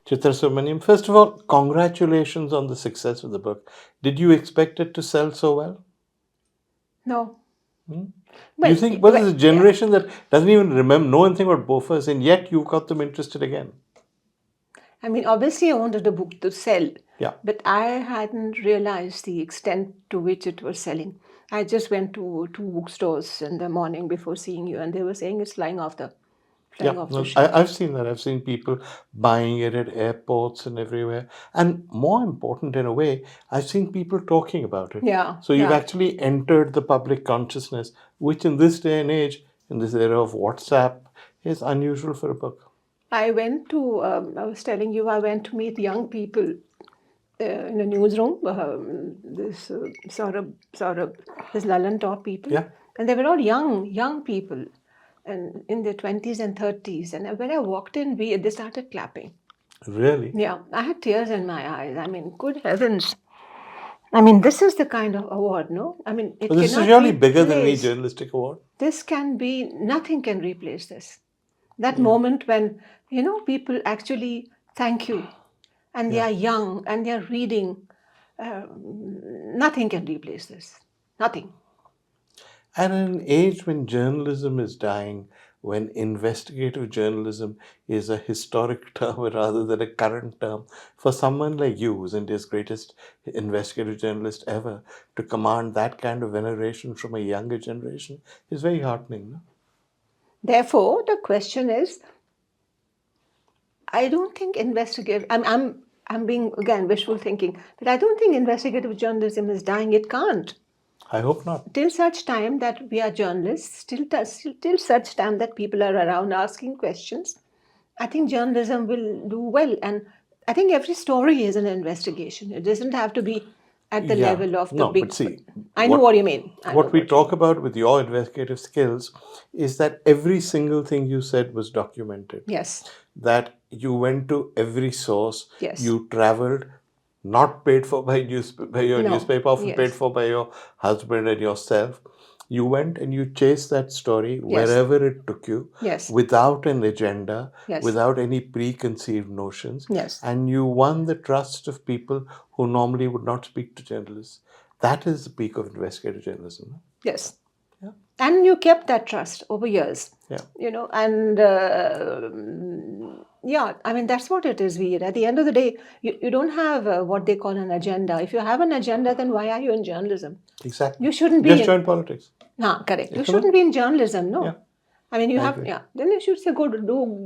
Chitra Subramaniam, first of all, congratulations on the success of the book. Did you expect it to sell so well? No. Do Well, you think, well, there's a generation that doesn't even remember, know anything about Bofors, and yet you've got them interested again? I mean, obviously, I wanted the book to sell. Yeah. But I hadn't realized the extent to which it was selling. I just went to two bookstores in the morning before seeing you, and they were saying it's flying off the shelf. I've seen that. I've seen people buying it at airports and everywhere. And more important, in a way, I've seen people talking about it. Yeah. So you've actually entered the public consciousness, which in this day and age, in this era of WhatsApp, is unusual for a book. I went to, I was telling you, I went to meet young people in a newsroom, this Saurabh, this Lalan Top people. Yeah. And they were all young people, and in their 20s and 30s. And when I walked in, they started clapping. Really? Yeah, I had tears in my eyes. I mean, good heavens. I mean, this is the kind of award, no? I mean, it But this is cannot surely be bigger than any replaced. journalistic award. This can be, nothing can replace this. That moment when, people actually thank you and they are young and they are reading, nothing can replace this. Nothing. And in an age when journalism is dying, when investigative journalism is a historic term rather than a current term, for someone like you, who's India's greatest investigative journalist ever, to command that kind of veneration from a younger generation is very heartening. No? Therefore, the question is, I don't think I'm being, again, wishful thinking, but I don't think investigative journalism is dying. It can't. I hope not. Till such time that we are journalists, till such time that people are around asking questions, I think journalism will do well. And I think every story is an investigation. It doesn't have to be at the level of the No, big. but see, I know what you mean. What we talk about with your investigative skills is that every single thing you said was documented. Yes. That you went to every source. Yes. You traveled, not paid for by your No. newspaper, often Yes. paid for by your husband and yourself. You went and you chased that story Yes. wherever it took you, Yes. without an agenda, Yes. without any preconceived notions, Yes. and you won the trust of people who normally would not speak to journalists. That is the peak of investigative journalism. Yes. And you kept that trust over years. Yeah. And I mean, that's what it is, Veer. At the end of the day, you don't have what they call an agenda. If you have an agenda, then why are you in journalism? Exactly. You shouldn't be. Just join politics. Correct. You shouldn't be in journalism, no. Yeah. I mean, then you should say,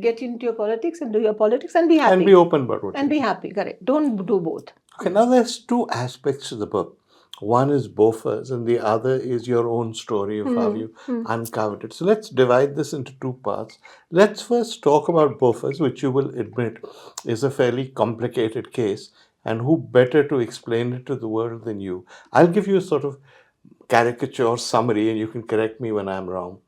get into your politics and do your politics and be happy. And be open about what and be happy, correct. Don't do both. Okay, now there's two aspects to the book. One is Bofors and the other is your own story of how you uncovered it. So let's divide this into two parts. Let's first talk about Bofors, which you will admit is a fairly complicated case, and who better to explain it to the world than you. I'll give you a sort of caricature summary and you can correct me when I'm wrong.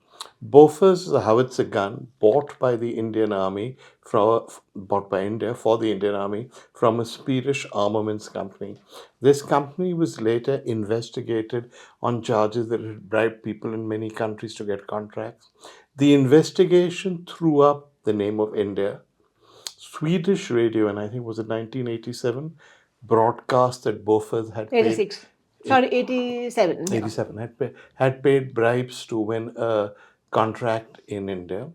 Bofors is a howitzer gun bought by the Indian Army, bought by India for the Indian Army from a Swedish armaments company. This company was later investigated on charges that it had bribed people in many countries to get contracts. The investigation threw up the name of India. Swedish radio, and I think was it 1987, broadcast that Bofors had 86. Sorry, 87. 87 had paid bribes to win a contract in India.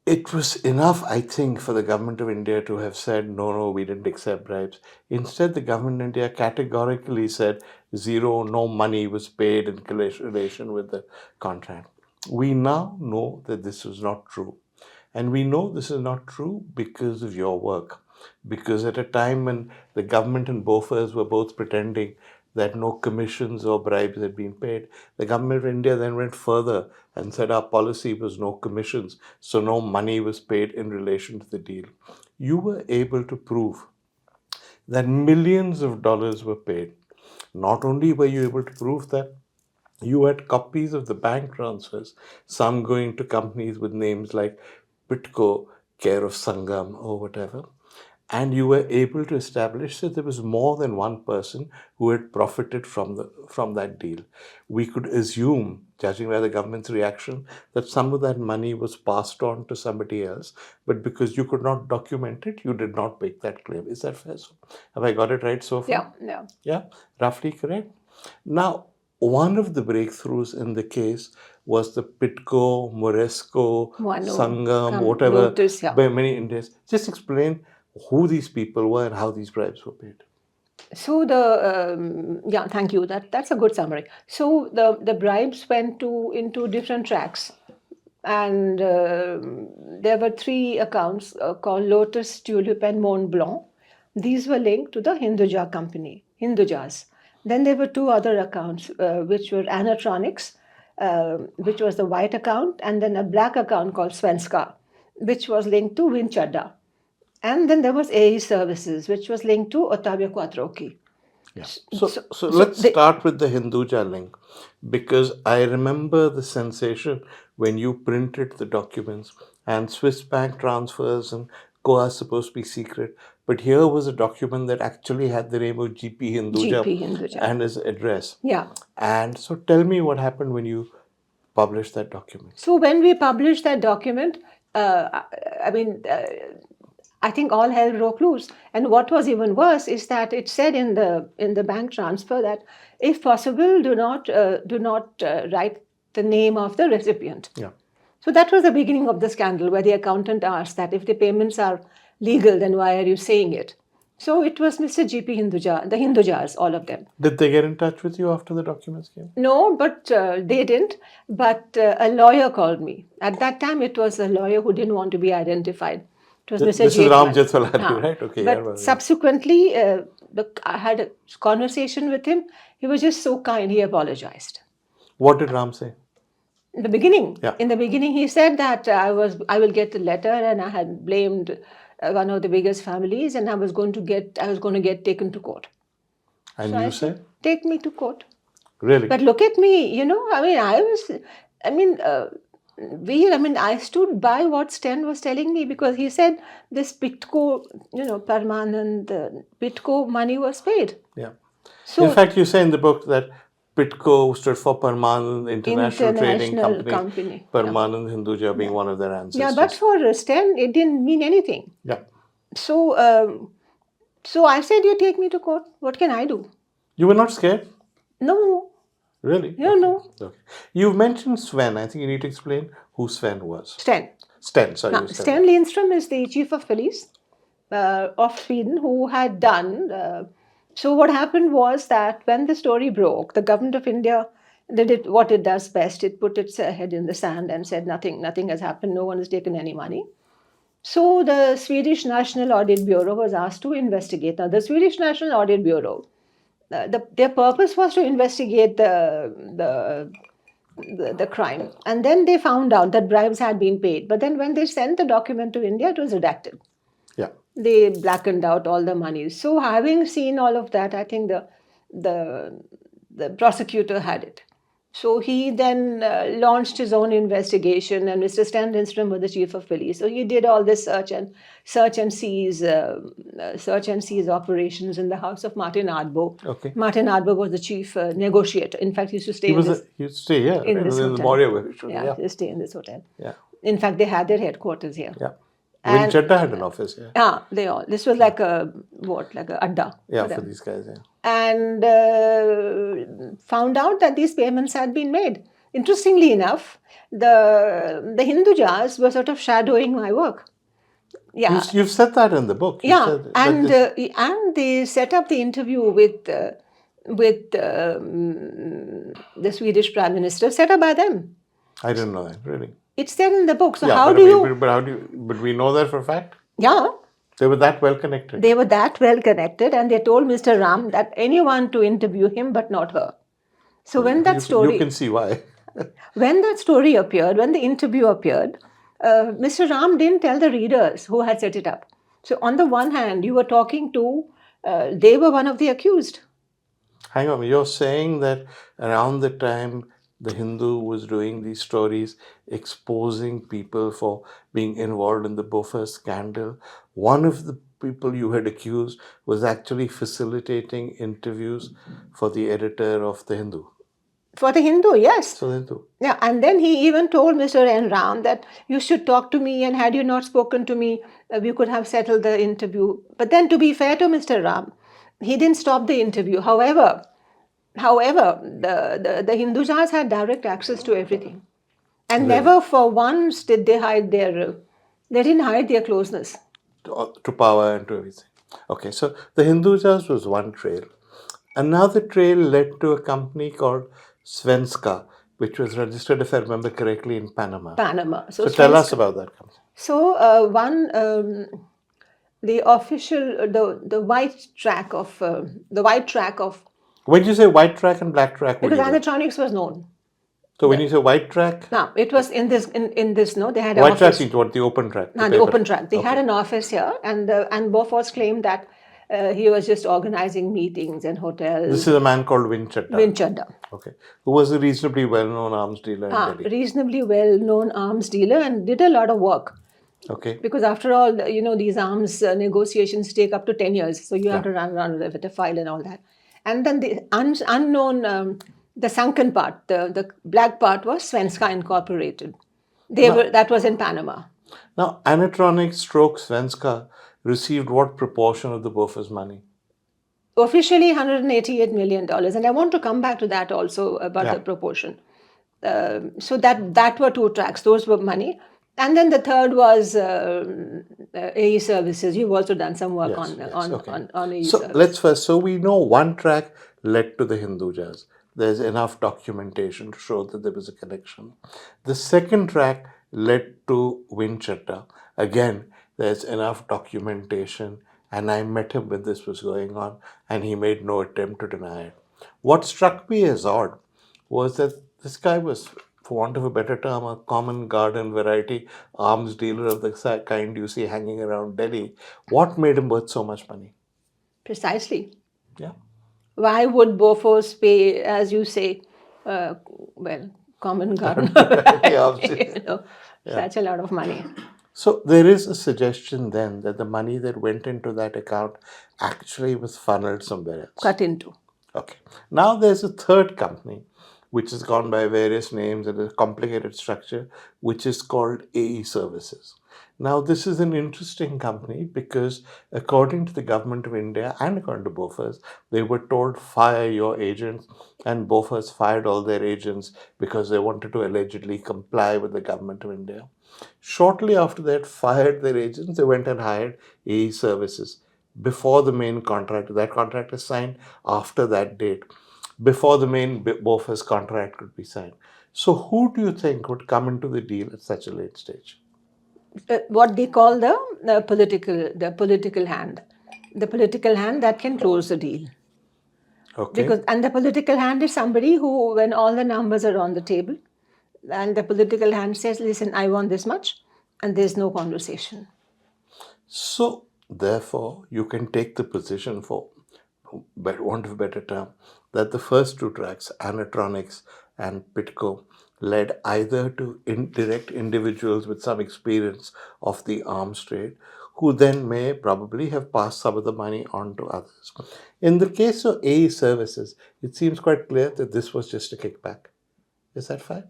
It was enough, I think, for the government of India to have said, no, we didn't accept bribes. Instead, the government of India categorically said zero, no money was paid in relation with the contract. We now know that this was not true. And we know this is not true because of your work. Because at a time when the government and Bofors were both pretending that no commissions or bribes had been paid, the government of India then went further and said our policy was no commissions, so no money was paid in relation to the deal. You were able to prove that millions of dollars were paid. Not only were you able to prove that, you had copies of the bank transfers, some going to companies with names like Pitco, care of Sangam, or whatever. and you were able to establish that there was more than one person who had profited from that deal. We could assume, judging by the government's reaction, that some of that money was passed on to somebody else, but because you could not document it, you did not make that claim. Is that fair? Have I got it right so far? Yeah. Yeah, roughly correct. Now, one of the breakthroughs in the case was the Pitco, Moresco, Sangam, whatever, Lotus, yeah. by many Indians. Just explain who these people were and how these bribes were paid. So thank you. That's a good summary. So the bribes went into different tracks, and there were 3 accounts called Lotus, Tulip, and Mont Blanc. These were linked to the Hinduja company, Hindujas. Then there were 2 other accounts, which were Anatronics, which was the white account, and then a black account called Svenska, which was linked to Vinchadda. And then there was AE Services, which was linked to Ottavio Quattrocchi. Yeah. So let's start with the Hinduja link, because I remember the sensation when you printed the documents, and Swiss bank transfers and co are supposed to be secret. But here was a document that actually had the name of GP Hinduja, and his address. Yeah. And so tell me what happened when you published that document. So when we published that document, I think all hell broke loose. And what was even worse is that it said in the bank transfer that, if possible, do not write the name of the recipient. Yeah. So that was the beginning of the scandal, where the accountant asked that if the payments are legal, then why are you saying it? So it was Mr. GP Hinduja, the Hindujas, all of them. Did they get in touch with you after the documents came? No, but they didn't. But a lawyer called me. At that time, it was a lawyer who didn't want to be identified. It was Mr. This is Ram Jethmalani, right? Okay. But subsequently, I had a conversation with him. He was just so kind. He apologized. What did Ram say? In the beginning, Yeah. In the beginning, he said that I will get the letter, and I had blamed one of the biggest families, and I was going to get taken to court. And So you I said? Take me to court. Really? But look at me, I stood by what Sten was telling me, because he said this Pitco, Permanent Pitco money was paid. Yeah. So in fact, you say in the book that Pitco stood for Permanent International Trading Company. Permanent Hinduja being one of their ancestors. Yeah, but for Sten, it didn't mean anything. Yeah. So, I said, you take me to court. What can I do? You were not scared? No. Really? No. Okay. You've mentioned Sven. I think you need to explain who Sven was. Sten, sorry. Sten Lindström is the chief of police of Sweden, who had done... so what happened was that when the story broke, the government of India did what it does best. It put its head in the sand and said nothing has happened. No one has taken any money. So the Swedish National Audit Bureau was asked to investigate. Now, the Swedish National Audit Bureau, their purpose was to investigate the crime. And then they found out that bribes had been paid. But then when they sent the document to India, it was redacted. Yeah. They blackened out all the money. So having seen all of that, I think the prosecutor had it. So he then launched his own investigation, and Mr. Sten Lindström was the chief of police. So he did all this search and seize operations in the house of Martin Ardbo. Okay. Martin Ardbo was the chief negotiator. In fact, he used to stay he used to stay here in this hotel. The Moria. Yeah, he used to stay in this hotel. Yeah. In fact, they had their headquarters here. Yeah. Vinchadda had an office here. Yeah, they all. This was like a adda. Yeah, for these guys, yeah. And found out that these payments had been made. Interestingly enough, the Hindujas were sort of shadowing my work. Yeah, you've said that in the book. And they set up the interview with the Swedish Prime Minister, set up by them. I didn't know that, really. It's there in the book. So But we know that for a fact? Yeah. They were that well connected. They were that well connected, and they told Mr. Ram that anyone to interview him, but not her. So when that story... You can see why. When that story appeared, when the interview appeared, Mr. Ram didn't tell the readers who had set it up. So on the one hand, you were talking to... they were one of the accused. Hang on, you're saying that around the time the Hindu was doing these stories, exposing people for being involved in the Bofors scandal, one of the people you had accused was actually facilitating interviews for the editor of The Hindu. For the Hindu, yes. So The Hindu. Yeah, and then he even told Mr. N. Ram that you should talk to me, and had you not spoken to me, we could have settled the interview. But then, to be fair to Mr. Ram, he didn't stop the interview. However, the Hindujas had direct access to everything, and never for once did they hide their. They didn't hide their closeness. To power and to everything. Okay, so the Hindujas was one trail. Another trail led to a company called Svenska, which was registered, if I remember correctly, in Panama. Panama. So tell us about that company. So the official the white track of When you say white track and black track, because Anatronics was known. So when you say white track, No, it was in this no, they had an white office. track is what, the open track? The open track. They had an office here, and Bofors claimed that he was just organizing meetings and hotels. This is a man called Vinchadda. Vinchadda. Okay. Who was a reasonably well-known arms dealer in Delhi. Reasonably well-known arms dealer, and did a lot of work. Okay. Because after all, these arms negotiations take up to 10 years. So you have to run with a file and all that. And then the unknown, the sunken part, the black part was Svenska Incorporated. That was in Panama. Now, Anatronics stroke Svenska received what proportion of the Bofors money? Officially $188 million. And I want to come back to that also about the proportion. So that were two tracks. Those were money. And then the third was AE services. You've also done some work on AE services. So we know one track led to the Hindujas. There's enough documentation to show that there was a connection. The second track led to Vinchadda. Again, there's enough documentation, and I met him when this was going on, and he made no attempt to deny it. What struck me as odd was that this guy was, for want of a better term, a common garden variety arms dealer of the kind you see hanging around Delhi. What made him worth so much money? Precisely. Yeah. Why would Bofors pay, as you say, common garden variety, such a lot of money? So there is a suggestion then that the money that went into that account actually was funneled somewhere else. Cut into. Okay. Now there's a third company which has gone by various names and a complicated structure, which is called AE Services. Now this is an interesting company because according to the government of India and according to Bofors, they were told fire your agents, and Bofors fired all their agents because they wanted to allegedly comply with the government of India. Shortly after that, fired their agents, they went and hired AE Services before the main contract. That contract is signed after that date, before the main Bofors contract could be signed. So who do you think would come into the deal at such a late stage? What they call the political hand. The political hand that can close the deal. Okay. And the political hand is somebody who, when all the numbers are on the table, and the political hand says, listen, I want this much, and there's no conversation. So, therefore, you can take the position, for want of a better term, that the first two tracks, Anatronics and Pitco, led either to direct individuals with some experience of the arms trade, who then may probably have passed some of the money on to others. In the case of AE Services, it seems quite clear that this was just a kickback. Is that fair?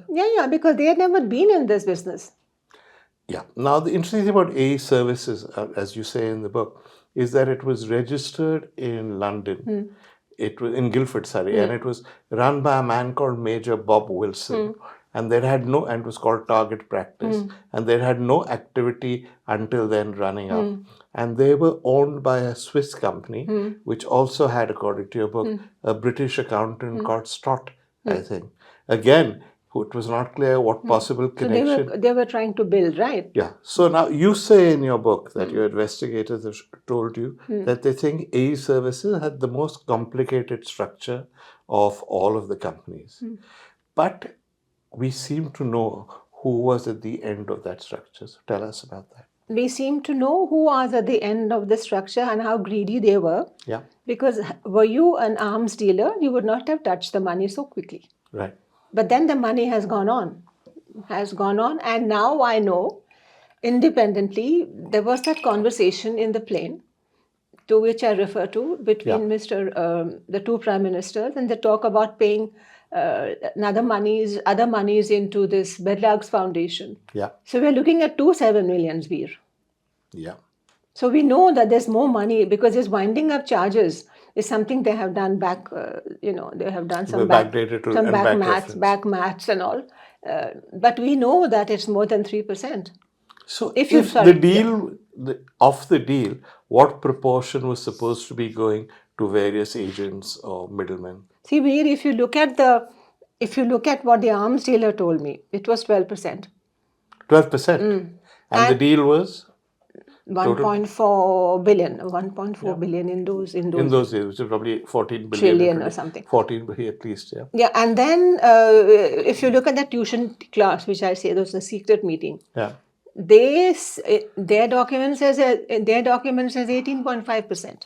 Yeah, because they had never been in this business. Yeah. Now, the interesting thing about AE Services, as you say in the book, is that it was registered in London. It was in Guildford, and it was run by a man called Major Bob Wilson. And they had and it was called Target Practice. And they had no activity until then running up. And they were owned by a Swiss company, which also had, according to your book, a British accountant called Stott, I think. Again, it was not clear what possible connection. So they were trying to build, right? Yeah. So now you say in your book that your investigators have told you that they think AE Services had the most complicated structure of all of the companies. But we seem to know who was at the end of that structure. So tell us about that. We seem to know who was at the end of the structure and how greedy they were. Yeah. Because were you an arms dealer, you would not have touched the money so quickly. Right. But then the money has gone on. And now I know independently, there was that conversation in the plane to which I refer to between the two prime ministers, and they talk about paying other monies into this Bedlags Foundation. Yeah. So we're looking at 7 millions, Veer. Yeah. So we know that there's more money because this winding up charges is something they have done back. They have done some backdated to and back reference. back maths and all. But we know that it's more than 3%. So if the deal of the deal, what proportion was supposed to be going to various agents or middlemen? See, Veer, if you look at what the arms dealer told me, it was 12%. 12%. And the deal was 1.4 billion, 1.4 billion in those days, which is probably 14 billion trillion or something. 14 billion at least, yeah. Yeah, and then if you look at that tuition class, which I say was a secret meeting, Yeah. Their document says 18.5%.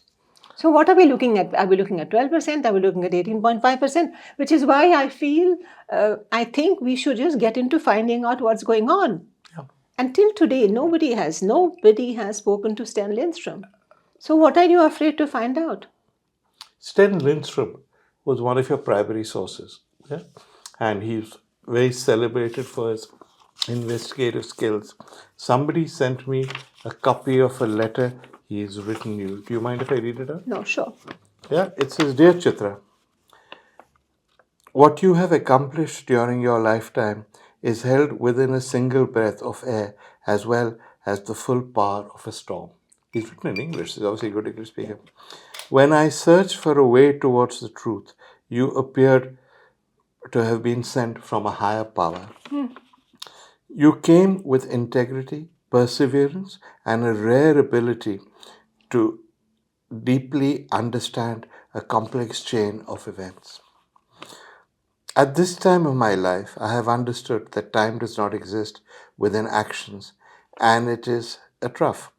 So what are we looking at? Are we looking at 12%? Are we looking at 18.5%? Which is why I feel I think we should just get into finding out what's going on. Yeah. Until today, nobody has spoken to Sten Lindström. So what are you afraid to find out? Sten Lindström was one of your primary sources, yeah, and he's very celebrated for his investigative skills. Somebody sent me a copy of a letter he's written you. Do you mind if I read it out? No, sure. Yeah, it says, "Dear Chitra, what you have accomplished during your lifetime is held within a single breath of air as well as the full power of a storm." He's written in English. He's obviously a good English speaker. "When I searched for a way towards the truth, you appeared to have been sent from a higher power. You came with integrity, perseverance, and a rare ability to deeply understand a complex chain of events. At this time of my life, I have understood that time does not exist within actions, and it is a trough.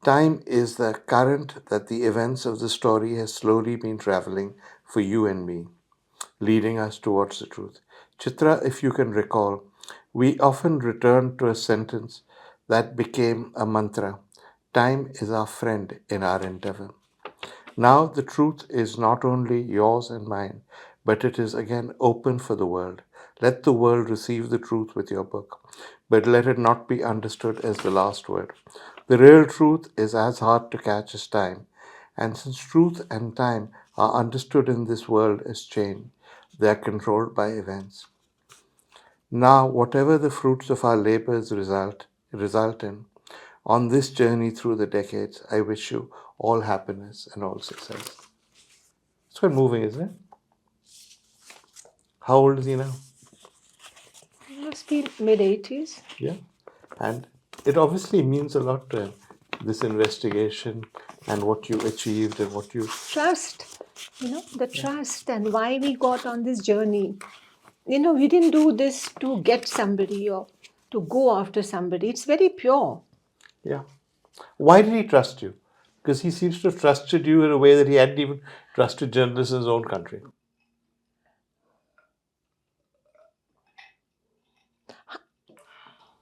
Time is the current that the events of the story has slowly been traveling for you and me, leading us towards the truth. Chitra, if you can recall, we often return to a sentence that became a mantra. Time is our friend in our endeavor. Now the truth is not only yours and mine, but it is again open for the world. Let the world receive the truth with your book, but let it not be understood as the last word. The real truth is as hard to catch as time, and since truth and time are understood in this world as change, they are controlled by events. Now, whatever the fruits of our labors result in, on this journey through the decades, I wish you all happiness and all success." It's quite moving, isn't it? How old is he now? He must be mid-80s. Yeah. And it obviously means a lot to him, this investigation and what you achieved and what you... Trust, the trust and why we got on this journey. We didn't do this to get somebody or to go after somebody. It's very pure. Yeah. Why did he trust you? Because he seems to have trusted you in a way that he hadn't even trusted journalists in his own country.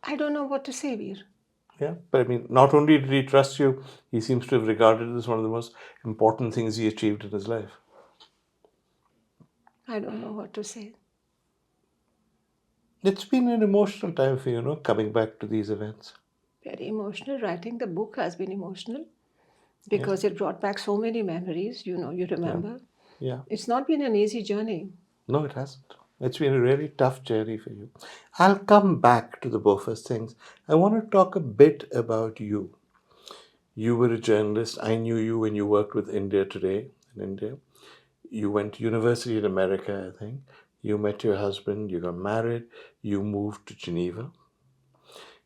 I don't know what to say, Veer. Yeah, but I mean, not only did he trust you, he seems to have regarded it as one of the most important things he achieved in his life. I don't know what to say. It's been an emotional time for you, coming back to these events. Very emotional. Writing the book has been emotional because it brought back so many memories, you remember. Yeah. It's not been an easy journey. No, it hasn't. It's been a really tough journey for you. I'll come back to the Bofors things. I want to talk a bit about you. You were a journalist. I knew you when you worked with India Today in India. You went to university in America, I think. You met your husband, you got married, you moved to Geneva.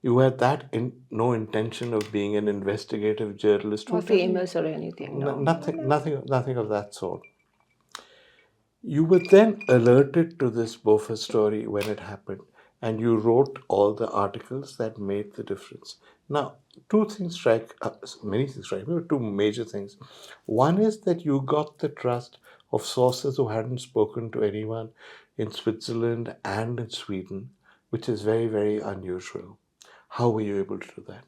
You had no intention of being an investigative journalist. Or famous or anything. No. Nothing of that sort. You were then alerted to this Bofors story when it happened, and you wrote all the articles that made the difference. Now, many things strike me, but two major things. One is that you got the trust of sources who hadn't spoken to anyone in Switzerland and in Sweden, which is very, very unusual. How were you able to do that?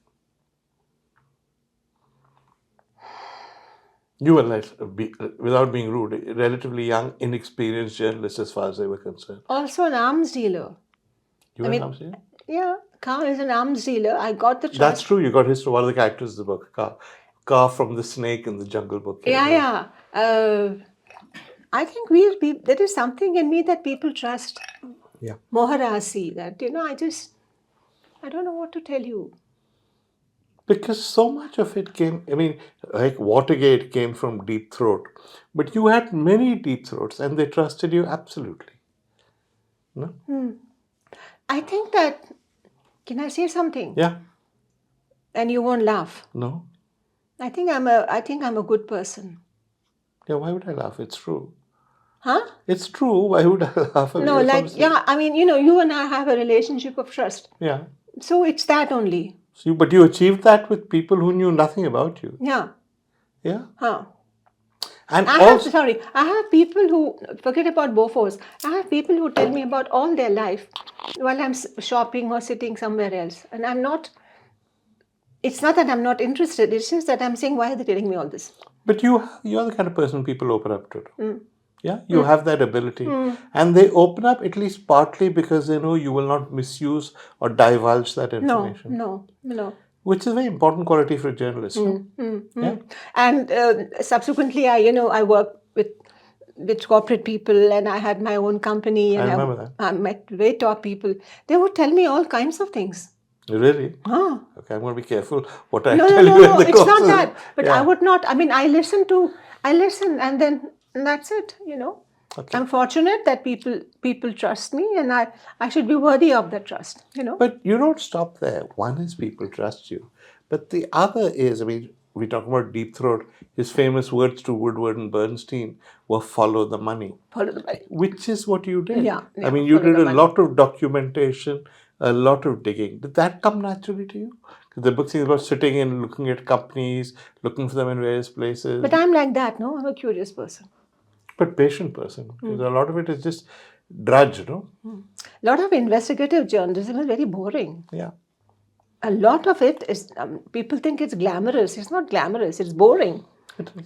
You were, without being rude, a relatively young, inexperienced journalist as far as they were concerned. Also an arms dealer. You were an arms dealer? Yeah, Car is an arms dealer. I got the trust. That's true. You got his one of the characters of the book, Car from the snake in the Jungle Book. Yeah. I think there is something in me that people trust. Yeah. Moharasi, that, I don't know what to tell you. Because so much of it came, like Watergate came from Deep Throat, but you had many Deep Throats and they trusted you absolutely. No? I think that, can I say something? Yeah. And you won't laugh. No? I think I'm a good person. Yeah, why would I laugh? It's true. Huh? It's true. Why would I laugh? No, you and I have a relationship of trust. Yeah. So it's that only. But you achieved that with people who knew nothing about you. Yeah. Yeah. Huh. And I have people who, forget about Bofors, I have people who tell me about all their life while I'm shopping or sitting somewhere else. And it's not that I'm not interested, it's just that I'm saying, why are they telling me all this? But you're the kind of person people open up to. Yeah, you have that ability. And they open up at least partly because they know you will not misuse or divulge that information. No. Which is a very important quality for a journalist. Yeah? And subsequently, I worked with corporate people, and I had my own company, and I remember that. I met very top people. They would tell me all kinds of things. Really? Huh. Okay, I'm going to be careful what I tell you. No, it's not that. But I would not. I listen, and then that's it. Okay. I'm fortunate that people trust me, and I should be worthy of that trust. But you don't stop there. One is people trust you, but the other is, we talk about Deep Throat. His famous words to Woodward and Bernstein were "follow the money." Follow the money. Which is what you did. Yeah. You did a lot of documentation, a lot of digging. Did that come naturally to you? Because the book is about sitting and looking at companies, looking for them in various places. But I'm like that, no? I'm a curious person. But patient person. Because a lot of it is just drudge, no? A lot of investigative journalism is very boring. Yeah. A lot of it is, people think it's glamorous. It's not glamorous, it's boring.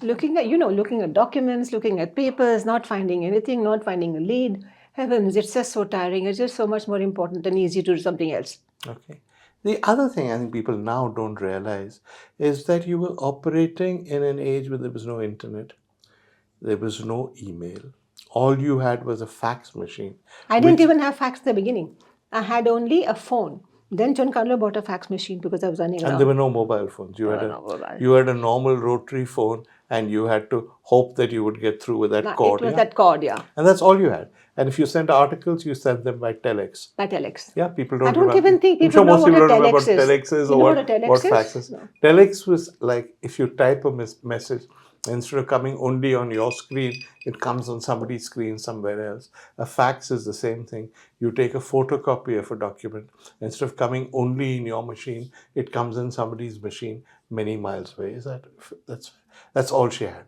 Looking at documents, looking at papers, not finding anything, not finding a lead. Heavens, it's just so tiring. It's just so much more important and easy to do something else. Okay. The other thing I think people now don't realize is that you were operating in an age where there was no internet, there was no email. All you had was a fax machine. I didn't even have fax at the beginning. I had only a phone. Then John Carlo bought a fax machine because I was running around. And there were no mobile phones. You had a normal rotary phone, and you had to hope that you would get through with that cord. It was that cord, yeah. And that's all you had. And if you sent articles, you sent them by telex. By telex. Yeah, people don't I don't even think I'm people sure know most what people a don't know telex what is. telex is You or know what what a telex what is? fax is. No. Telex was like if you type a message, instead of coming only on your screen, it comes on somebody's screen somewhere else. A fax is the same thing. You take a photocopy of a document. Instead of coming only in your machine, it comes in somebody's machine many miles away. That's all she had.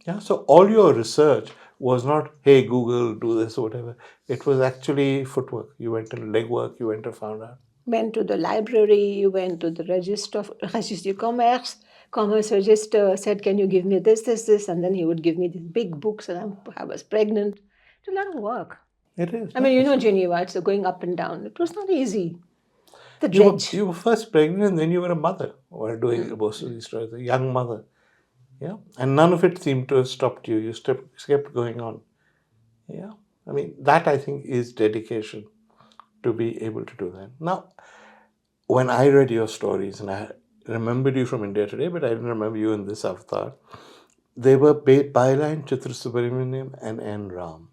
Yeah. So all your research was not, hey, Google, do this or whatever. It was actually footwork. You went to legwork. You went and found out. Went to the library. You went to the Registre du Commerce Register, said, can you give me this, and then he would give me these big books, and I was pregnant. It's a lot of work. It is. Geneva, it's going up and down. It was not easy. The dredge. You were first pregnant and then you were a mother while doing most of these stories, a young mother. Yeah. And none of it seemed to have stopped you. You kept going on. Yeah. That I think is dedication to be able to do that. Now, when I read your stories, and I remembered you from India Today, but I didn't remember you in this avatar, they were byline Chitra Subramaniam and N. Ram.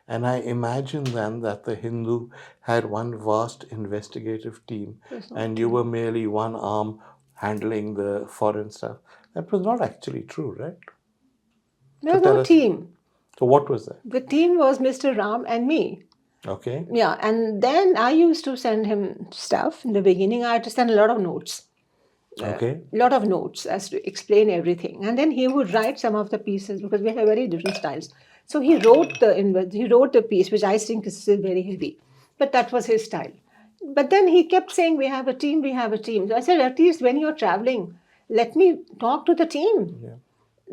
And I imagined then that the Hindu had one vast investigative team, and you were merely one arm handling the foreign stuff. That was not actually true, right? There was no team. So what was that? The team was Mr. Ram and me. Okay. Yeah, and then I used to send him stuff. In the beginning, I had to send a lot of notes. Okay. A lot of notes as to explain everything. And then he would write some of the pieces because we have very different styles. So he wrote the piece, which I think is still very heavy. But that was his style. But then he kept saying, we have a team, we have a team. So I said, at least when you're traveling, let me talk to the team. Yeah.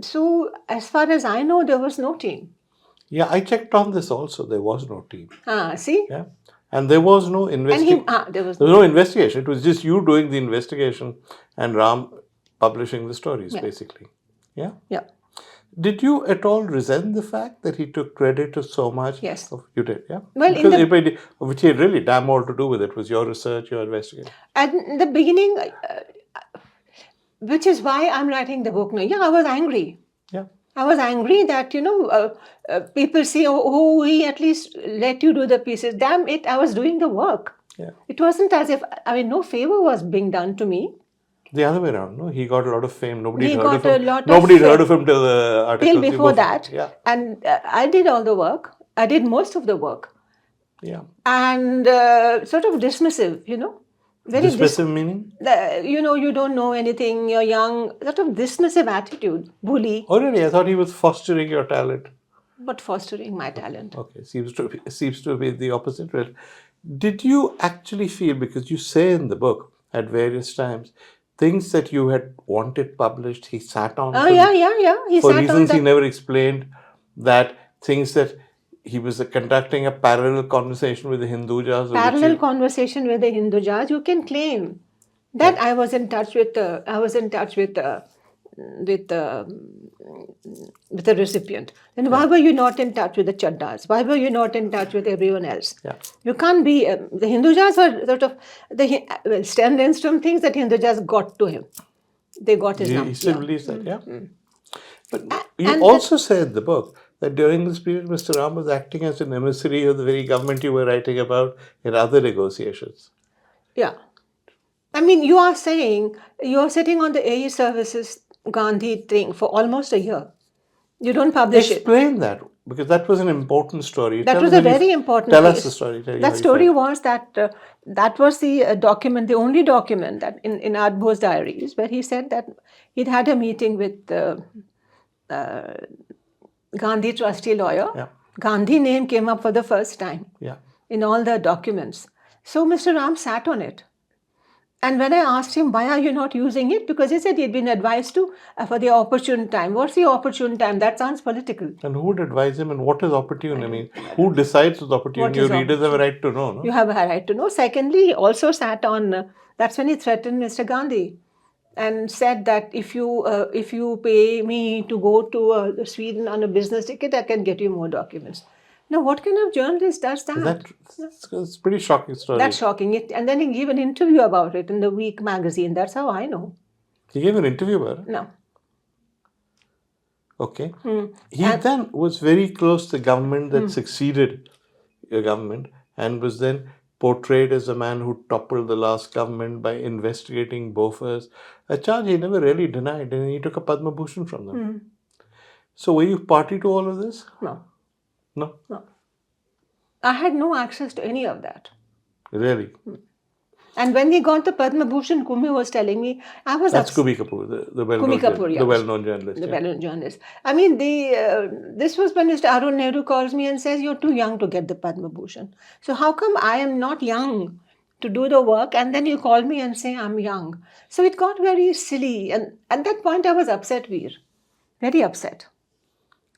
So as far as I know, there was no team. Yeah, I checked on this also. There was no team. See? Yeah. And there was no investigation. There was no investigation. It was just you doing the investigation and Ram publishing the stories, basically. Yeah. Yeah. Did you at all resent the fact that he took credit to so much? Yes. You did, yeah? Well, because which had really damn all to do with it, was your research, your investigation. At the beginning, which is why I'm writing the book now. Yeah, I was angry. Yeah. I was angry that, people say, oh, he at least let you do the pieces. Damn it, I was doing the work. Yeah. It wasn't as if, no favor was being done to me. The other way around, no? He got a lot of fame. Nobody heard of him till the article. Till before that. Yeah. And I did all the work. I did most of the work. Yeah. And sort of dismissive, Very dismissive meaning? You don't know anything, you're young. Sort of dismissive attitude. Bully. Oh, really? I thought he was fostering your talent. But fostering my talent. Okay. Seems to be the opposite. Well, did you actually feel, because you say in the book at various times, things that you had wanted published, he sat on. He for sat reasons on he never explained, that things that he was conducting a parallel conversation with the Hindujas. Parallel conversation with the Hindujas. You can claim that I was in touch with the recipient. Then why were you not in touch with the Chaddas? Why were you not in touch with everyone else? Yeah. You can't be. The Hindujas were sort of Sten Lindström thinks that Hindujas got to him. They got his number. He still believes that, yeah. But you also say in the book that during this period, Mr. Ram was acting as an emissary of the very government you were writing about in other negotiations. Yeah. I mean, you are saying you're sitting on the AE Services Gandhi thing for almost a year. You don't publish it. Explain that, because that was an important story. That was a very important Tell us the story. That story was that that was the document, the only document that in Adbo's diaries, where he said that he'd had a meeting with Gandhi trustee lawyer. Yeah. Gandhi name came up for the first time in all the documents. So Mr. Ram sat on it. And when I asked him, why are you not using it? Because he said he'd been advised to for the opportune time. What's the opportune time? That sounds political. And who would advise him, and what is opportune? I mean, who decides what's opportune? Your readers have a right to know, no? You have a right to know. Secondly, he also sat on, that's when he threatened Mr. Gandhi and said that if you pay me to go to Sweden on a business ticket, I can get you more documents. Now, what kind of journalist does that? It's a pretty shocking story. That's shocking. And then he gave an interview about it in the Week magazine. That's how I know. He gave an interview about it? No. Okay. He then was very close to the government that succeeded your government, and was then portrayed as a man who toppled the last government by investigating Bofors, a charge he never really denied, and he took a Padma Bhushan from them. So were you party to all of this? No. No? No. I had no access to any of that. Really? And when we got the Padma Bhushan, Kumi was telling me, That's Kumi Kapoor, the well-known journalist. The well-known journalist. I mean, this was when Mr. Arun Nehru calls me and says, you're too young to get the Padma Bhushan. So how come I am not young to do the work, and then you call me and say I'm young? So it got very silly. And at that point, I was upset, Vir. Very upset.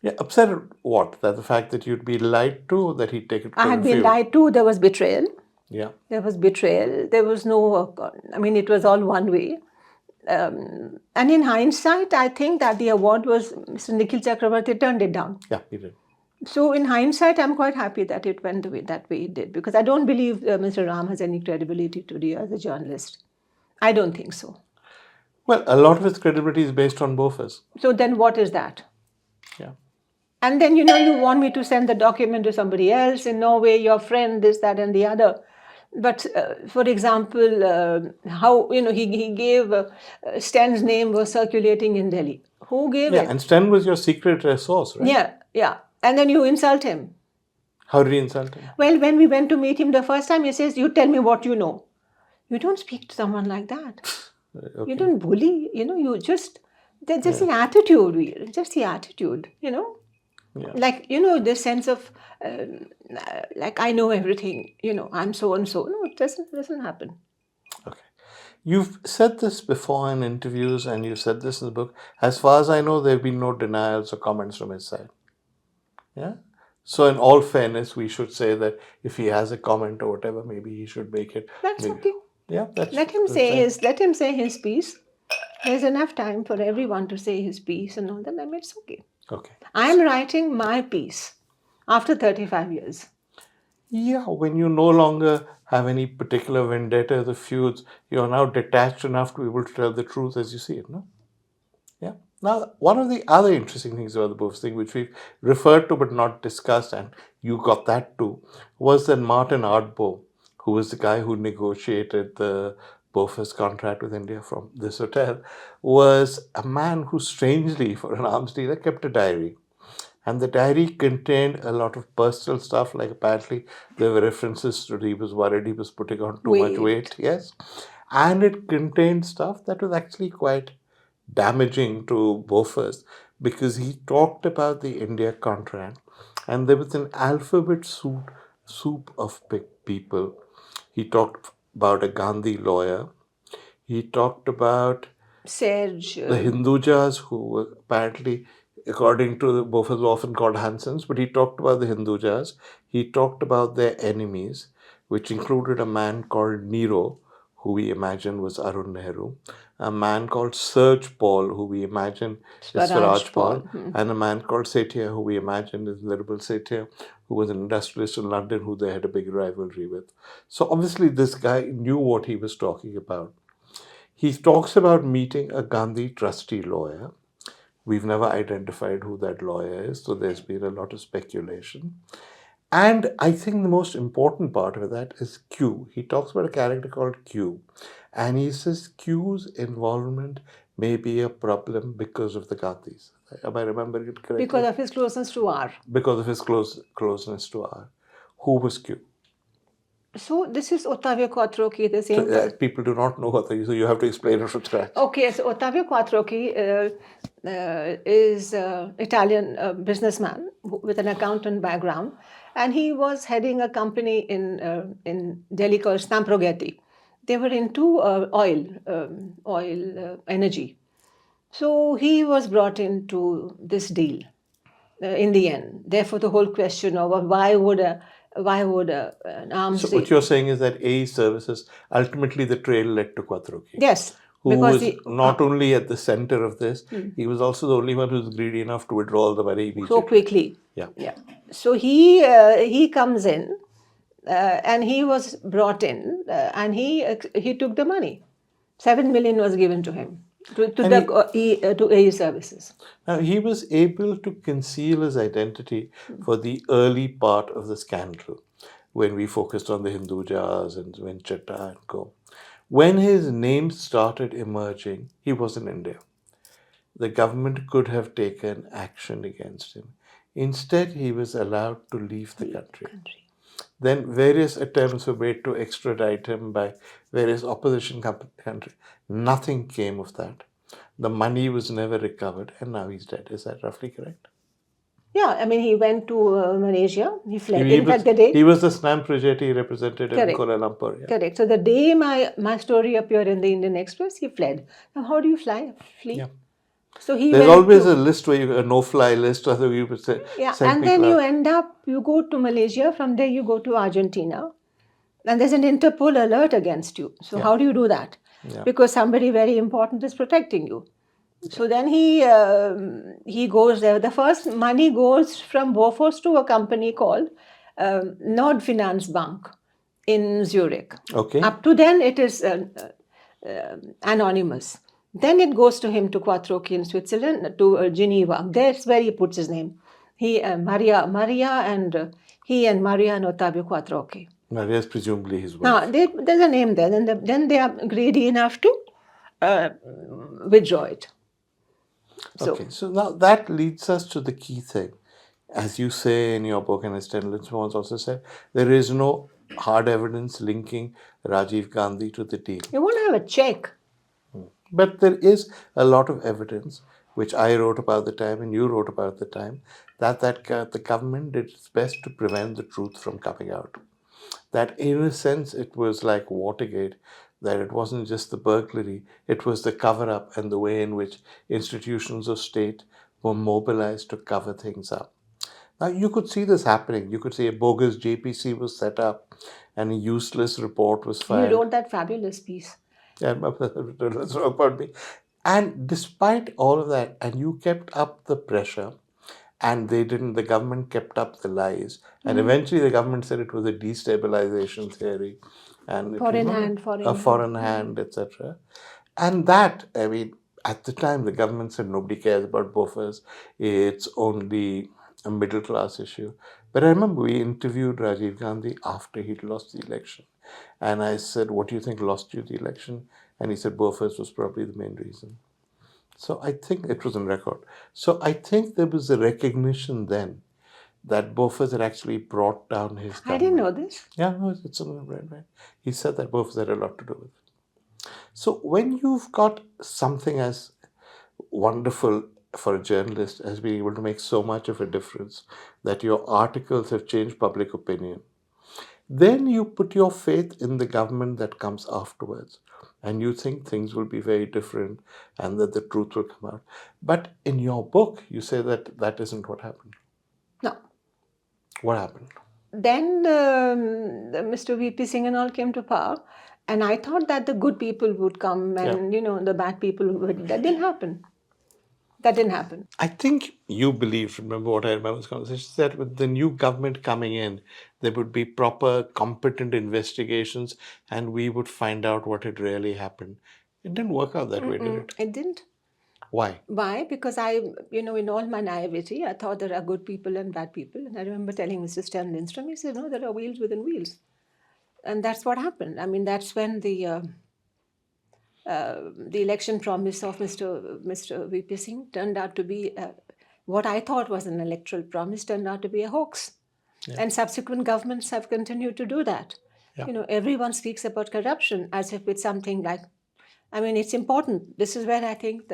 Yeah, upset at what? That the fact that you'd be lied to, that he'd taken I had been lied to. There was betrayal. Yeah. There was betrayal. There was no, it was all one way. And in hindsight, I think that the award was, Mr. Nikhil Chakravarti turned it down. Yeah, he did. So in hindsight, I'm quite happy that it went that way it did, because I don't believe Mr. Ram has any credibility today as a journalist. I don't think so. Well, a lot of his credibility is based on Bofors. So then what is that? Yeah. And then, you want me to send the document to somebody else in Norway, your friend, this, that, and the other. But, for example, how, he gave Sten's name was circulating in Delhi. Who gave it? Yeah, and Sten was your secret source, right? Yeah. And then you insult him. How did he insult him? Well, when we went to meet him the first time, he says, you tell me what you know. You don't speak to someone like that. Okay. You don't bully, that's just the attitude, just the attitude, Yeah. Like, this sense of, like, I know everything, I'm so and so. No, it doesn't happen. Okay. You've said this before in interviews and you said this in the book. As far as I know, there have been no denials or comments from his side. Yeah. So, in all fairness, we should say that if he has a comment or whatever, maybe he should make it. That's Maybe. okay. Yeah, that's Let him say his piece. There's enough time for everyone to say his piece and all that. I mean, it's okay. okay. I'm writing my piece after 35 years. Yeah, when you no longer have any particular vendetta or feuds, you are now detached enough to be able to tell the truth as you see it, no? Yeah. Now, one of the other interesting things about the Bofors thing, which we've referred to but not discussed, and you got that too, was that Martin Ardbo, who was the guy who negotiated the Bofors contract with India from this hotel, was a man who, strangely, for an arms dealer, kept a diary. And the diary contained a lot of personal stuff, like apparently there were references to he was worried he was putting on too much weight, yes. And it contained stuff that was actually quite damaging to Bofors because he talked about the India contract and there was an alphabet soup of people. He talked about a Gandhi lawyer. He talked about Serge. the Hindujas, who were apparently, according to the Bofors, were often called Hansons, but he talked about the Hindujas. He talked about their enemies, which included a man called Nero, who we imagine was Arun Nehru, a man called Serge Paul, who we imagine is Swaraj Paul, and a man called Sethia, who we imagine is Liberal Sethia, who was an industrialist in London who they had a big rivalry with. So obviously this guy knew what he was talking about. He talks about meeting a Gandhi trustee lawyer. We've never identified who that lawyer is, so there's been a lot of speculation. And I think the most important part of that is Q. He talks about a character called Q. And he says Q's involvement may be a problem because of the Gandhis. Am I remembering it correctly? Because of his closeness to R. Because of his closeness to R. Who was Q? So this is Ottavio Quattrocchi, the same So, people do not know what they so you have to explain it from scratch. Okay, so Ottavio Quattrocchi is an Italian businessman with an accountant background, and he was heading a company in Delhi called Stamproghetti. They were into oil energy. So he was brought into this deal in the end. Therefore, the whole question of why would an arms So deal? what you're saying is that A services, ultimately the trail led to Quattrocchi. Yes. Who was not only at the center of this, he was also the only one who was greedy enough to withdraw all the money immediately. So quickly. Yeah. So he comes in, and he was brought in, and he took the money. 7 million was given to him to AE services. Now he was able to conceal his identity for the early part of the scandal, when we focused on the Hindujas and when Chitra and co. When his name started emerging, he was in India. The government could have taken action against him. Instead, he was allowed to leave the country. Then various attempts were made to extradite him by various opposition countries. Nothing came of that. The money was never recovered, and now he's dead. Is that roughly correct? Yeah, I mean, he went to Malaysia. He fled. He was the Stamproghetti representative in Kuala Lumpur. Yeah. Correct. So the day my story appeared in the Indian Express, he fled. Now, how do you flee? Yeah. So there's always a list where you a no-fly list, or you would say. Yeah, and then you go to Malaysia. From there, you go to Argentina, and there's an Interpol alert against you. So how do you do that? Yeah. Because somebody very important is protecting you. So then he goes there. The first money goes from Bofors to a company called Nordfinanz Bank in Zurich. Okay. Up to then, it is anonymous. Then it goes to him to Quattrocchi in Switzerland, to Geneva. That's where he puts his name. He Maria and Maria and Ottavio Quattrocchi. Maria is presumably his wife. Now there's a name there. Then they are greedy enough to withdraw it. So now that leads us to the key thing. As you say in your book, and as Sten Lindström also said, there is no hard evidence linking Rajiv Gandhi to the deal. You won't have a check. But there is a lot of evidence which I wrote about at the time and you wrote about at the time, that the government did its best to prevent the truth from coming out. That in a sense it was like Watergate, that it wasn't just the burglary, it was the cover up and the way in which institutions of state were mobilized to cover things up. Now, you could see this happening. You could see a bogus JPC was set up and a useless report was You filed. wrote that fabulous piece. Yeah, that's wrong about me. And despite all of that, and you kept up the pressure, and they didn't, the government kept up the lies. And eventually the government said it was a destabilization theory. And it Foreign was not hand, foreign a hand. foreign hand, etc. And that, I mean, at the time, the government said nobody cares about Bofors. It's only a middle class issue. But I remember we interviewed Rajiv Gandhi after he'd lost the election. And I said, what do you think lost you the election? And he said, Bofors was probably the main reason. So I think it was on record. So I think there was a recognition then that Bofors had actually brought down his government. I didn't know this. Yeah, no, it's on the right. He said that Bofors had a lot to do with it. So when you've got something as wonderful for a journalist as being able to make so much of a difference that your articles have changed public opinion, then you put your faith in the government that comes afterwards. And you think things will be very different and that the truth will come out. But in your book, you say that that isn't what happened. No. What happened? Then Mr. VP Singh and all came to power, and I thought that the good people would come and the bad people would. That didn't happen. That didn't happen. I think you believe, remember what I remember this conversation, that with the new government coming in, there would be proper, competent investigations and we would find out what had really happened. It didn't work out that way, did it? It didn't. Why? Why? Because I, in all my naivety, I thought there are good people and bad people. And I remember telling Mr. Sten Lindström, he said, no, there are wheels within wheels. And that's what happened. I mean, that's when the election promise of Mr. VP Singh turned out to be what I thought was an electoral promise turned out to be a hoax. Yeah. And subsequent governments have continued to do that. Yeah. Everyone speaks about corruption as if it's something like, I mean, it's important. This is where I think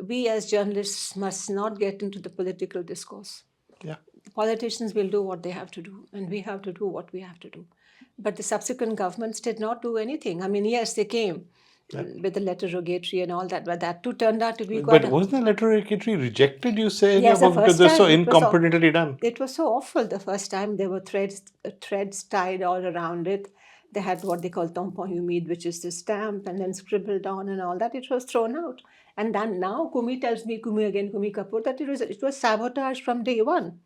we as journalists must not get into the political discourse. Yeah. Politicians will do what they have to do, and we have to do what we have to do. But the subsequent governments did not do anything. I mean, yes, they came with the letter rogatory and all that, but that too turned out to be quite. But wasn't the letter rogatory rejected, you say? Yes, the first they're time. so incompetently done. It was so awful the first time. There were threads tied all around it. They had what they call tampon humide, which is the stamp, and then scribbled on and all that. It was thrown out. And then now Kumi tells me, Kumi Kapoor, that it was sabotage from day one.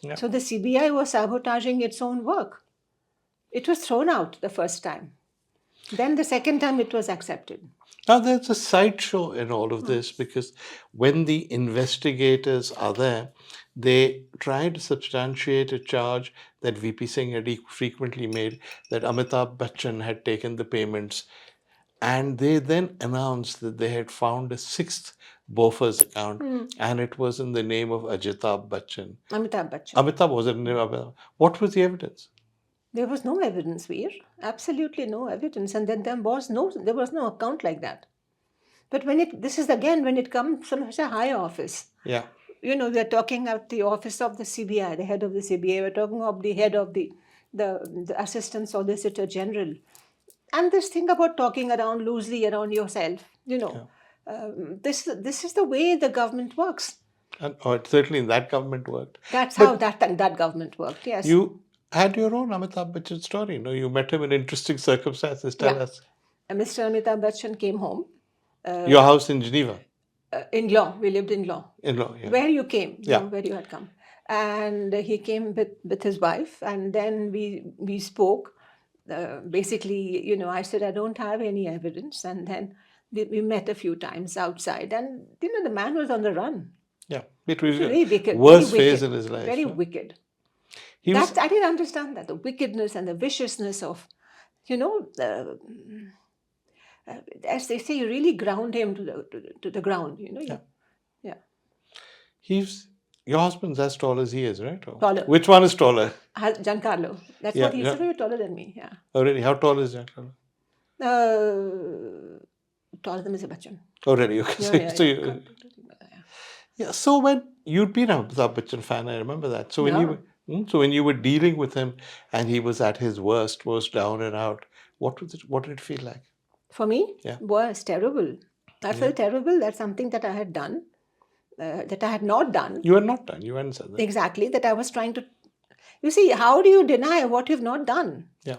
Yeah. So the CBI was sabotaging its own work. It was thrown out the first time. Then the second time it was accepted. Now there's a sideshow in all of this because when the investigators are there, they try to substantiate a charge that VP Singh had frequently made, that Amitabh Bachchan had taken the payments. And they then announced that they had found a sixth Bofors account and it was in the name of Amitabh Bachchan. Amitabh was in the name of Amitabh. What was the evidence? There was no evidence, Vir. Absolutely no evidence. And then there was no account like that. But when it comes from such a high office. Yeah. We're talking about the office of the CBI, the head of the CBI. We're talking of the head of the Assistant Solicitor General. And this thing about talking loosely around yourself, this is the way the government works. And certainly that government worked. That's how that government worked, yes. You had your own Amitabh Bachchan story. You met him in interesting circumstances. Tell us. Mr. Amitabh Bachchan came home. Your house in Geneva? In Law. We lived in Law. In Law, yeah. Where you came, where you had come. And he came with his wife, and then we spoke. Basically, I said, I don't have any evidence. And then we met a few times outside. And, the man was on the run. Yeah. It was very wicked. Worst phase in his life. Very wicked. I didn't understand that. The wickedness and the viciousness of, as they say, you really ground him to the ground, Yeah. Your husband's as tall as he is, right? Taller. Which one is taller? Giancarlo. That's what he said. He was taller than me, yeah. Oh, really? How tall is Giancarlo? Taller than Mr. Bachchan. Oh, really? Okay. Yeah. So when you'd been a Amitabh Bachchan fan, I remember that. So when you Yeah. were, so when you were dealing with him and he was at his worst, was down and out, what was it? What did it feel like? For me, Yeah. was terrible. I Yeah. felt terrible. That's something that I had done, that I had not done. You were not done. You hadn't said that. Exactly, that I was trying to. You see, how do you deny what you've not done? Yeah.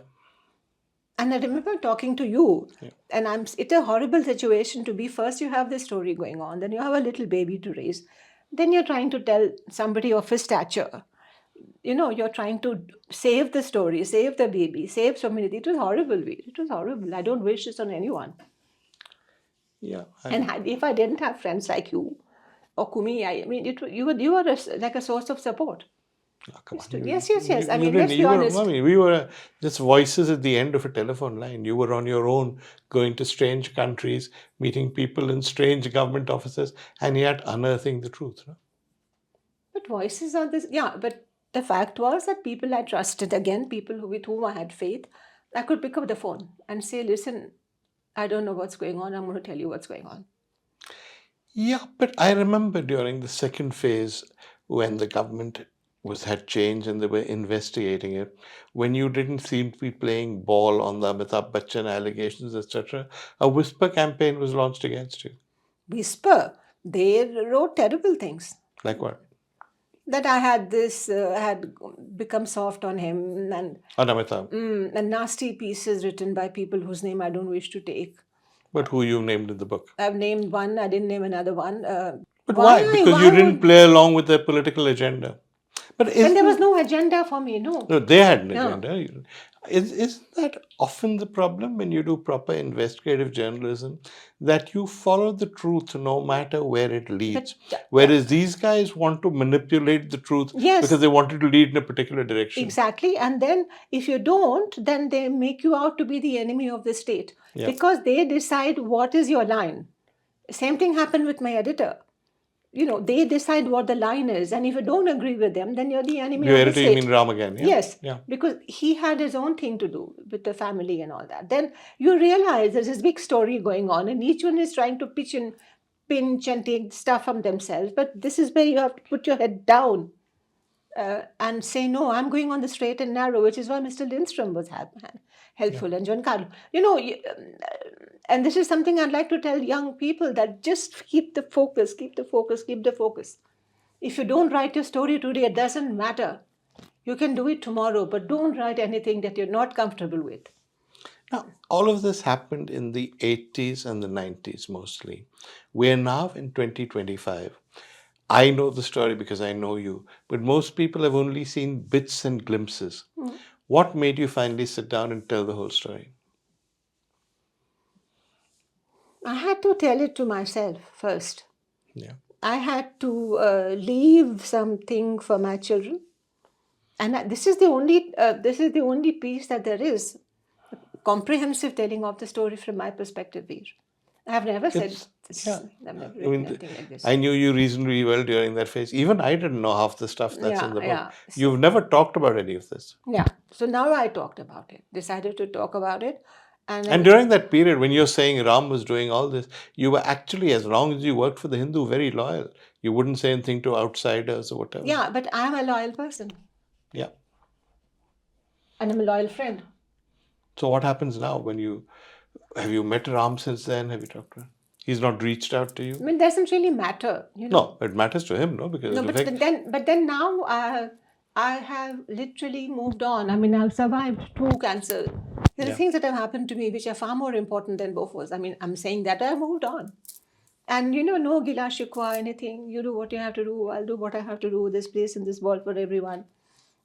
And I remember talking to you, Yeah. and it's a horrible situation to be. First, you have this story going on, then you have a little baby to raise, then you're trying to tell somebody of his stature. You're trying to save the story, save the baby, save so many things. It was horrible, Veer. It was horrible. I don't wish this on anyone. Yeah. And if I didn't have friends like you or Kumi, I mean, you were like a source of support. Oh, come on. Yes, yes, yes. I You mean, didn't. let's be You were. I honest. mean, we were just voices at the end of a telephone line. You were on your own, going to strange countries, meeting people in strange government offices, and yet unearthing the truth. No? But voices are this, yeah. But the fact was that people I trusted, again, people with whom I had faith, I could pick up the phone and say, "Listen, I don't know what's going on. I'm going to tell you what's going on." Yeah, but I remember during the second phase when the government had changed and they were investigating it, when you didn't seem to be playing ball on the Amitabh Bachchan allegations, etc., a whisper campaign was launched against you. Whisper. They wrote terrible things. Like what? That I had this, had become soft on him, On Amitabh. and nasty pieces written by people whose name I don't wish to take. But who you named in the book. I've named one, I didn't name another one. But why? Because you didn't would. play along with their political agenda. But And there was isn't no agenda for me, no. no, they had an No. agenda. Isn't that often the problem when you do proper investigative journalism? That you follow the truth no matter where it leads. Whereas these guys want to manipulate the truth Yes. because they wanted to lead in a particular direction. Exactly. And then if you don't, then they make you out to be the enemy of the state. Yeah. Because they decide what is your line. Same thing happened with my editor. They decide what the line is, and if you don't agree with them, then you're the enemy Your of the editor, you state. mean Ram again? Yeah? Yes, Yeah. because he had his own thing to do with the family and all that. Then you realize there's this big story going on, and each one is trying to pinch and take stuff from themselves. But this is where you have to put your head down and say, no, I'm going on the straight and narrow, which is why Mr. Lindström was helpful, and John Carlo. And this is something I'd like to tell young people, that just keep the focus, keep the focus, keep the focus. If you don't write your story today, it doesn't matter. You can do it tomorrow, but don't write anything that you're not comfortable with. Now, all of this happened in the 80s and the 90s mostly. We're now in 2025. I know the story because I know you, but most people have only seen bits and glimpses. What made you finally sit down and tell the whole story? I had to tell it to myself first. Yeah. I had to leave something for my children, and this is the only piece that there is, comprehensive telling of the story from my perspective, Veer. I have never said this. Yeah. I've never I written mean, anything like this. I knew you reasonably well during that phase. Even I didn't know half the stuff that's in the book. Yeah. You've never talked about any of this. Yeah. So now I talked about it, decided to talk about it. And during that period, when you're saying Ram was doing all this, you were actually, as long as you worked for the Hindu, very loyal. You wouldn't say anything to outsiders or whatever. Yeah, but I'm a loyal person. Yeah. And I'm a loyal friend. So what happens now when have you met Ram since then? Have you talked to him? He's not reached out to you? I mean, it doesn't really matter. No, it matters to him, no? Because but then now I have literally moved on. I mean, I've survived 2 cancers. There are things that have happened to me which are far more important than Bofors. I mean, I'm saying that I moved on. And no gila shikwa, anything. You do what you have to do. I'll do what I have to do. This place in this world for everyone.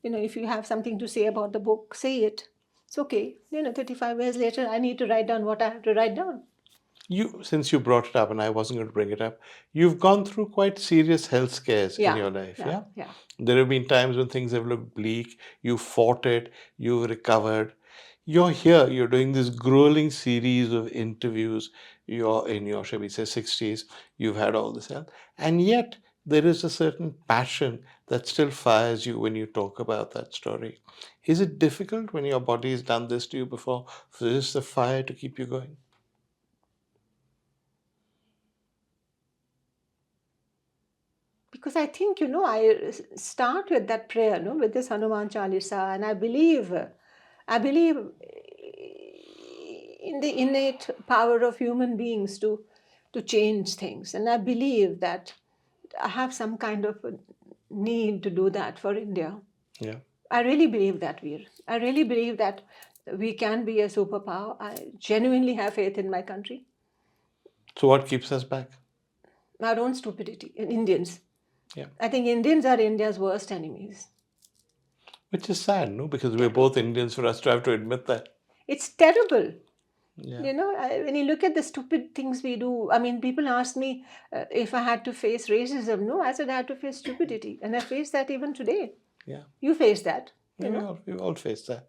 If you have something to say about the book, say it. It's okay. 35 years later, I need to write down what I have to write down. Since you brought it up, and I wasn't going to bring it up, you've gone through quite serious health scares in your life, yeah? There have been times when things have looked bleak. You fought it. You've recovered. You're here. You're doing this grueling series of interviews. You're in your, shall we say, 60s. You've had all this health. And yet, there is a certain passion that still fires you when you talk about that story. Is it difficult when your body has done this to you before for this the fire to keep you going? Because I think, I start with that prayer, with this Hanuman Chalisa, and I believe in the innate power of human beings to change things. And I believe that I have some kind of a need to do that for India. Yeah. I really believe that, Veer. I really believe that we can be a superpower. I genuinely have faith in my country. So what keeps us back? Our own stupidity, in Indians. Yeah. I think Indians are India's worst enemies. Which is sad, no? Because we're both Indians, for us to have to admit that. It's terrible. Yeah. When you look at the stupid things we do, I mean, people ask me if I had to face racism. No, I said I had to face stupidity. And I face that even today. Yeah. You face that. We all face that.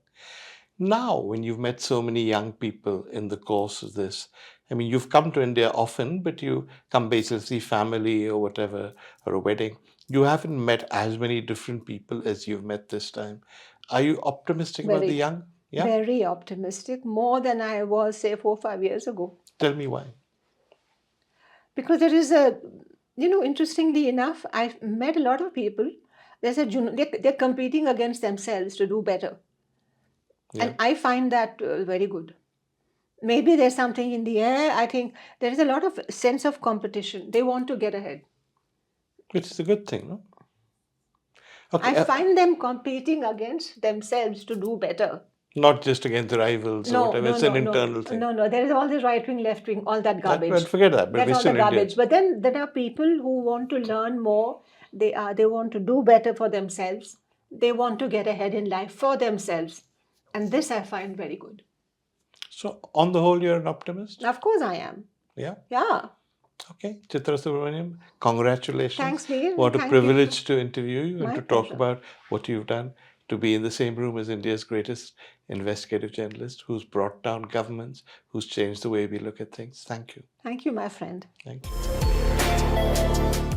Now, when you've met so many young people in the course of this, I mean, you've come to India often, but you come basically family or whatever, or a wedding. You haven't met as many different people as you've met this time. Are you optimistic about the Very, young? Yeah. very optimistic, more than I was, say, 4 or 5 years ago. Tell me why. Because there is interestingly enough, I've met a lot of people. They're competing against themselves to do better. Yeah. And I find that very good. Maybe there's something in the air. I think there is a lot of sense of competition. They want to get ahead. Which is a good thing, no? Okay. I find them competing against themselves to do better. Not just against the rivals or whatever. It's an internal thing. No. There is all this right wing, left wing, all that garbage. Well, forget that. But That's we're all still the India. garbage. But then there are people who want to learn more. They want to do better for themselves. They want to get ahead in life for themselves. And this I find very good. So, on the whole, you're an optimist? Of course I am. Yeah. Yeah. Okay. Chitra Subramaniam, congratulations. Thanks, Veer. What a Thank privilege to interview you and My to talk pleasure. about what you've done, to be in the same room as India's greatest investigative journalist who's brought down governments, who's changed the way we look at things. Thank you. Thank you, my friend. Thank you.